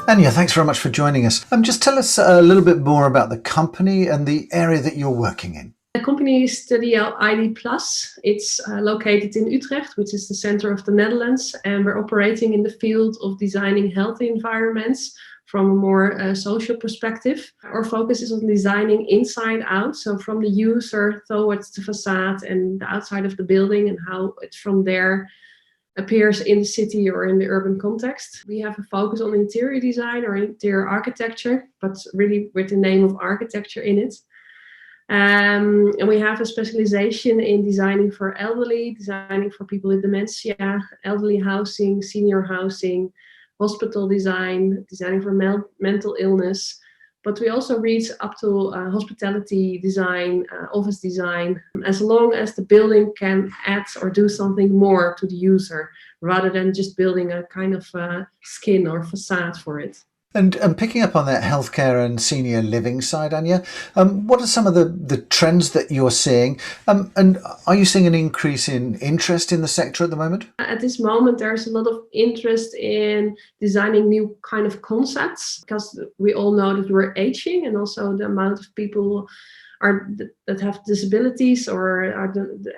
Anja, thanks very much for joining us. Just tell us a little bit more about the company and the area that you're working in. The company is the ID Plus. It's located in Utrecht, which is the center of the Netherlands, and we're operating in the field of designing healthy environments from a more social perspective. Our focus is on designing inside out, so from the user towards the facade and the outside of the building, and how it from there appears in the city or in the urban context. We have a focus on interior design or interior architecture, but really with the name of architecture in it. And we have a specialization in designing for elderly, designing for people with dementia, elderly housing, senior housing, hospital design, designing for mental illness. But we also reach up to hospitality design, office design, as long as the building can add or do something more to the user, rather than just building a kind of skin or facade for it. And picking up on that healthcare and senior living side, Anja, what are some of the trends that you're seeing? And are you seeing an increase in interest in the sector at the moment? At this moment, there's a lot of interest in designing new kind of concepts, because we all know that we're aging, and also the amount of people that have disabilities or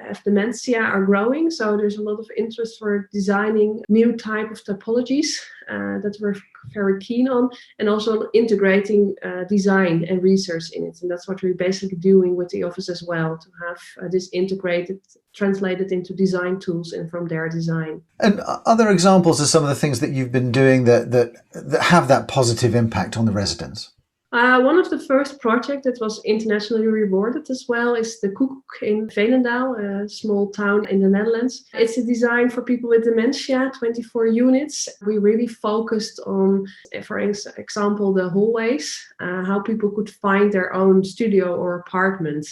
have dementia are growing. So there's a lot of interest for designing new type of topologies that we're very keen on, and also on integrating design and research in it. And that's what we're basically doing with the office as well, to have this integrated, translated into design tools, and from there design. And other examples of some of the things that you've been doing that have that positive impact on the residents? One of the first projects that was internationally rewarded as well is the Koekoek in Veenendaal, a small town in the Netherlands. It's a design for people with dementia, 24 units. We really focused on, for example, the hallways, how people could find their own studio or apartment.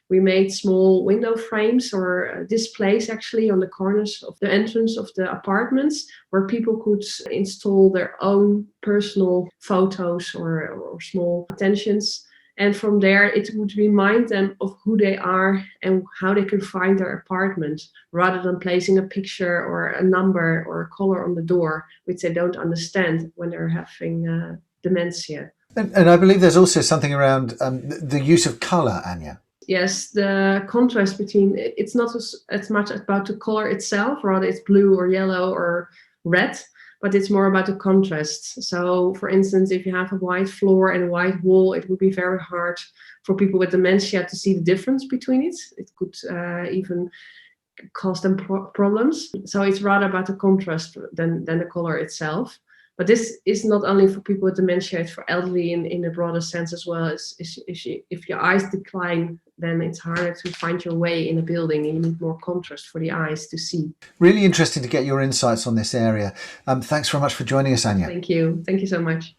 We made small window frames or displays actually on the corners of the entrance of the apartments, where people could install their own personal photos or small attentions. And from there, it would remind them of who they are and how they can find their apartment, rather than placing a picture or a number or a color on the door, which they don't understand when they're having dementia. And I believe there's also something around the use of colour, Anja. Yes, the contrast between, it's not as much about the color itself, rather it's blue or yellow or red, but it's more about the contrast. So for instance, if you have a white floor and a white wall, it would be very hard for people with dementia to see the difference between it. It could even cause them problems. So it's rather about the contrast than the color itself. But this is not only for people with dementia, it's for elderly in a broader sense as well. If your eyes decline, then it's harder to find your way in a building, and you need more contrast for the eyes to see. Really interesting to get your insights on this area. Thanks very much for joining us, Anja. Thank you. Thank you so much.